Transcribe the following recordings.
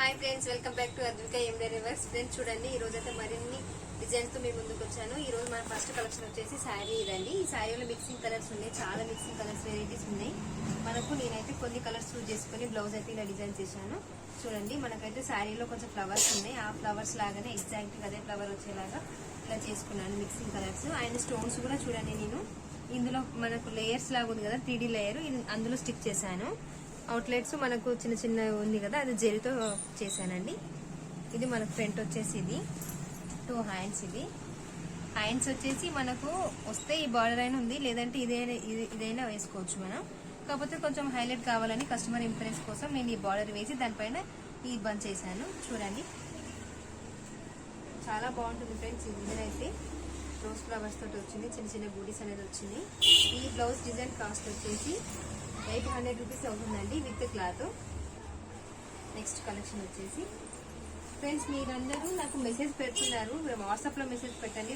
Hi friends, welcome back to Advika ఎండే reverse. Friends చూడండి, ఈ రోజు అయితే మరిన్ని డిజైన్స్ తో మీ ముందుకు వచ్చాను. ఈ రోజు మన ఫస్ట్ కలెక్షన్ వచ్చేసి శారీ ఇదండి. ఈ శారీలో మిక్సింగ్ కలర్స్ ఉన్నాయి, చాలా మిక్సింగ్ కలర్స్ వెరైటీస్ ఉన్నాయి. నేనైతే కొన్ని కలర్స్ చూస్ చేసుకుని బ్లౌజ్ అయితే ఇలా డిజైన్ చేశాను. చూడండి, మనకైతే శారీలో కొంచెం ఫ్లవర్స్ ఉన్నాయి. ఆ ఫ్లవర్స్ లాగానే ఎగ్జాక్ట్ గా అదే ఫ్లవర్ వచ్చేలాగా ఇలా చేసుకున్నాను మిక్సింగ్ కలర్స్. అండ్ స్టోన్స్ కూడా చూడండి, నేను ఇందులో మనకు లేయర్స్ లాగా ఉంది కదా, 3D లేయర్, అందులో స్టిక్ చేశాను. అవుట్లెట్స్ మనకు చిన్న చిన్న ఉంది కదా, అది జెరీతో చేశానండి. ఇది మనకు ఫ్రంట్ వచ్చేసి ఇది 2 హ్యాండ్స్. ఇది హ్యాండ్స్ వచ్చేసి మనకు వస్తే ఈ బార్డర్ అయినా ఉంది, లేదంటే ఇదైనా వేసుకోవచ్చు మనం. కాకపోతే కొంచెం హైలైట్ కావాలని కస్టమర్ ఇంప్రెస్ కోసం నేను ఈ బార్డర్ వేసి దానిపైన ఈ బంచ్ చేశాను. చూడండి, చాలా బాగుంటుంది ఫ్రెండ్స్. ఈ డిజైన్ అయితే రోజ్ ఫ్లవర్స్ తోటి వచ్చింది, చిన్న చిన్న బూటీస్ అనేది వచ్చింది. ఈ బ్లౌజ్ డిజైన్ కాస్ట్ వచ్చేసి 800 రూపీస్ అవుతుందండి విత్ క్లాత్. నెక్స్ట్ కలెక్షన్ వచ్చేసి ఫ్రెండ్స్, మీరందరూ నాకు మెసేజ్ పెడుతున్నారు, వాట్సాప్లో మెసేజ్ పెట్టండి,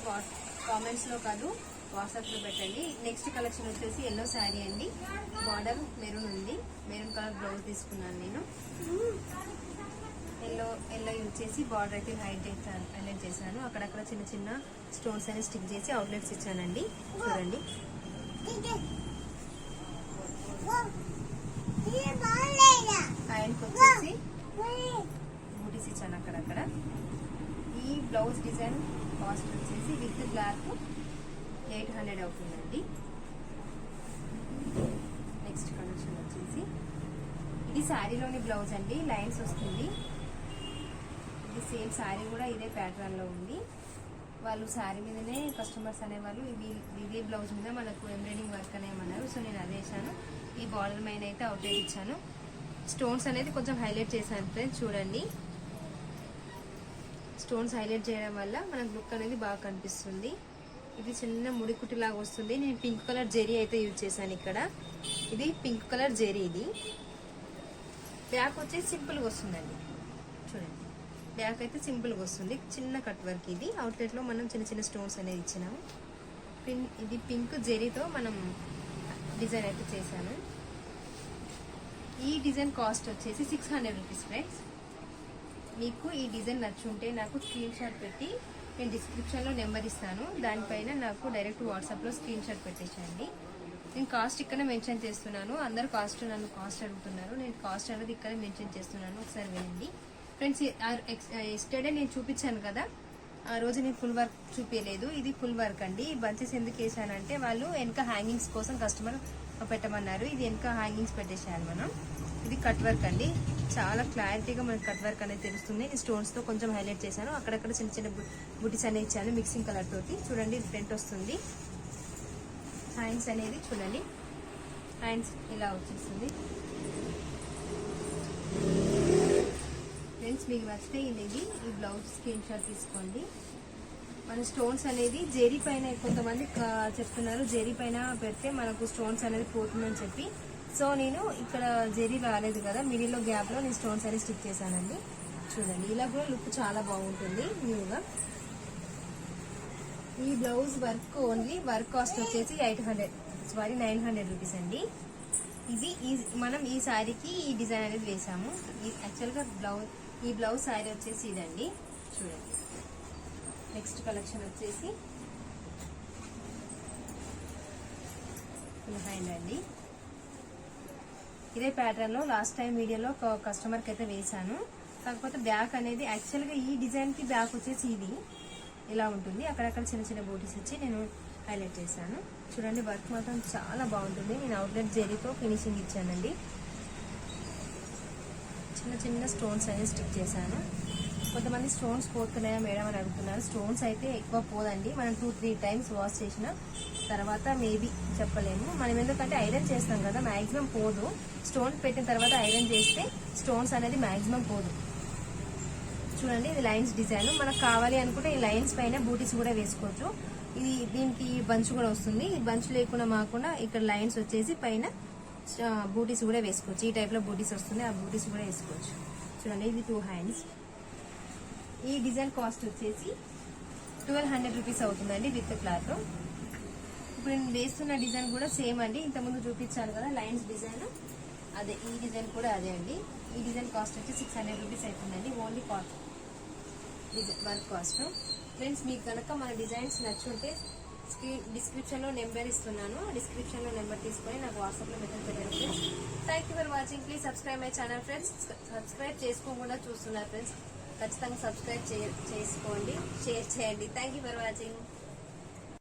కామెంట్స్లో కాదు, వాట్సాప్లో పెట్టండి. నెక్స్ట్ కలెక్షన్ వచ్చేసి ఎల్లో శారీ అండి. బార్డర్ మెరూన్ ఉంది, మెరూన్ కలర్ బ్లౌజ్ తీసుకున్నాను నేను. ఎల్లో యూజ్ చేసి బార్డర్ అయితే హైలైట్ చేశాను. అక్కడక్కడ చిన్న చిన్న స్టోన్స్ అనేది స్టిక్ చేసి అవుట్లెట్స్ ఇచ్చానండి. చూడండి, ఆయనకు వచ్చేసి బూటీస్ ఇచ్చాను అక్కడక్కడ. ఈ బ్లౌజ్ డిజైన్ కాస్ట్ వచ్చేసి విత్ క్లాత్ 800 అవుతుందండి. నెక్స్ట్ కలెక్షన్ వచ్చేసి ఇది శారీలోని బ్లౌజ్ అండి, లైన్స్ వస్తుంది. ఇది సేమ్ శారీ కూడా ఇదే ప్యాటర్న్ లో ఉంది. వాళ్ళు శారీ మీదనే కస్టమర్స్ అనేవాళ్ళు ఇదే బ్లౌజ్ మీద మనకు ఎంబ్రాయిడింగ్ వర్క్ అనేమన్నారు. సో నేను అదే వేసాను. ఈ బార్డర్ పైన అయితే అవుట్లైన్ ఇచ్చాను. స్టోన్స్ అనేది కొంచెం హైలైట్ చేశాను ఫ్రెండ్స్. చూడండి, స్టోన్స్ హైలైట్ చేయడం వల్ల మనకు లుక్ అనేది బాగా కనిపిస్తుంది. ఇది చిన్న ముడికుట్టి లాగా వస్తుంది. నేను పింక్ కలర్ జెరీ అయితే యూజ్ చేశాను ఇక్కడ. ఇది పింక్ కలర్ జెరీ. ఇది బ్యాక్ వచ్చేసి సింపుల్గా వస్తుందండి. చూడండి, బ్యాక్ అయితే సింపుల్గా వస్తుంది, చిన్న కట్ వర్క్. ఇది అవుట్లెట్లో మనం చిన్న చిన్న స్టోన్స్ అనేది ఇచ్చినాము. ఇది పింక్ జెరీతో మనం డిజైన్ అయితే చేశాను. ఈ డిజైన్ కాస్ట్ వచ్చేసి 600 రూపీస్ ఫ్రెండ్స్. మీకు ఈ డిజైన్ నచ్చుంటే నాకు స్క్రీన్ షాట్ పెట్టి నేను డిస్క్రిప్షన్లో నెంబర్ ఇస్తాను, దానిపైన నాకు డైరెక్ట్ వాట్సాప్లో స్క్రీన్ షాట్ పెట్టేసండి. నేను కాస్ట్ ఇక్కడ మెన్షన్ చేస్తున్నాను. అందరు నన్ను కాస్ట్ అడుగుతున్నారు, నేను కాస్ట్ అనేది ఇక్కడ మెన్షన్ చేస్తున్నాను, ఒకసారి వినండి ఫ్రెండ్స్. ఎస్టర్డే నేను చూపించాను కదా, ఆ రోజు నేను ఫుల్ వర్క్ చూపించలేదు. ఇది ఫుల్ వర్క్ అండి. బంచెస్ ఎందుకు వేసానంటే వాళ్ళు వెనక హ్యాంగింగ్స్ కోసం కస్టమర్ పెట్టమన్నారు. ఇది వెనక హ్యాంగింగ్స్ పెట్టేసాను మనం. ఇది కట్ వర్క్ అండి, చాలా క్లారిటీగా మనకి కట్ వర్క్ అనేది తెలుస్తుంది. నేను స్టోన్స్తో కొంచెం హైలైట్ చేశాను. అక్కడక్కడ చిన్న చిన్న బుటీస్ అనేది ఇచ్చాను మిక్సింగ్ కలర్ తోటి. చూడండి, ఇది ఫ్రంట్ వస్తుంది. హ్యాండ్స్ అనేది చూడండి, హ్యాండ్స్ ఇలా వచ్చేస్తుంది. ఫ్రెండ్స్, మీకు నచ్చితే ఈ బ్లౌజ్ స్క్రీన్ షాట్ తీసుకోండి. మన స్టోన్స్ అనేది జెరీ పైన కొంతమంది చెప్తున్నారు, జెరీ పైన పెడితే మనకు స్టోన్స్ అనేది పోతుందని చెప్పి. సో నేను ఇక్కడ జెరీ రాలేదు కదా, మిడిల్లో గ్యాప్ లో నేను స్టోన్స్ అనేది స్టిక్ చేశానండి. చూడండి, ఇలా కూడా లుక్ చాలా బాగుంటుంది న్యూగా. ఈ blouse work only work cost వచ్చేసి 900 రూపీస్ అండి. ఇది మనం ఈ శారీకి ఈ డిజైన్ అనేది వేసాము. యాక్చువల్గా ఈ బ్లౌజ్ శారీ వచ్చేసి ఇదండి. చూడండి, నెక్స్ట్ కలెక్షన్ వచ్చేసి ఫుల్ హ్యాండ్ అండి. ఇదే ప్యాటర్న్ లో లాస్ట్ టైం వీడియోలో కస్టమర్కి అయితే వేసాను. కాకపోతే బ్యాక్ అనేది యాక్చువల్గా ఈ డిజైన్ కి బ్యాక్ వచ్చేసి ఇది ఇలా ఉంటుంది. అక్కడక్కడ చిన్న చిన్న బూటీస్ ఇచ్చి నేను హైలైట్ చేశాను. చూడండి, వర్క్ మాత్రం చాలా బాగుంటుంది. నేను అవుట్లెట్ జెరీతో ఫినిషింగ్ ఇచ్చానండి. చిన్న చిన్న స్టోన్స్ అనేది స్టిక్ చేశాను. కొంతమంది స్టోన్స్ పోతున్నాయా మేడం అని అడుగుతున్నారు. స్టోన్స్ అయితే ఎక్కువ పోదండి. మనం 2-3 టైమ్స్ వాష్ చేసిన తర్వాత మేబీ చెప్పలేము. మనం ఎందుకంటే ఐరన్ చేస్తాం కదా, మ్యాక్సిమం పోదు. స్టోన్స్ పెట్టిన తర్వాత ఐరన్ చేస్తే స్టోన్స్ అనేది మ్యాక్సిమం పోదు. చూడండి, ఇది లైన్స్ డిజైన్. మనకు కావాలి అనుకుంటే ఈ లైన్స్ పైన బూటీస్ కూడా వేసుకోవచ్చు. దీనికి బంచ్ కూడా వస్తుంది. ఈ బంచ్ లేకుండా మాకుండా ఇక్కడ లైన్స్ వచ్చేసి పైన బూటీస్ కూడా వేసుకోవచ్చు. ఈ టైప్ లో బూటీస్ వస్తుంది, ఆ బూటీస్ కూడా వేసుకోవచ్చు. చూడండి, ఇది 2 హ్యాండ్స్. ఈ డిజైన్ కాస్ట్ వచ్చేసి 1200 రూపీస్ అవుతుందండి విత్ క్లాత్. ఇప్పుడు నేను వేస్తున్న డిజైన్ కూడా సేమ్ అండి, ఇంతకుముందు చూపించాను కదా లైన్స్ డిజైన్, అదే ఈ డిజైన్ కూడా అదే అండి. ఈ ఈ డిజైన్ కాస్ట్ వచ్చి 600 రూపీస్ అవుతుందండి. Only design work cost. Friends మీకు కనుక మన డిజైన్స్ నచ్చుంటే డిస్క్రిప్షన్లో నెంబర్ ఇస్తున్నాను. డిస్క్రిప్షన్లో నెంబర్ తీసుకొని నాకు వాట్సాప్లో మెసేజ్ పెట్టండి friends. Thank you for watching. Please subscribe my channel friends. Subscribe చేసుకోకుండా చూస్తున్నారు ఫ్రెండ్స్, ఖచ్చితంగా సబ్స్క్రైబ్ చేసుకోండి, షేర్ చేయండి. Thank you for watching.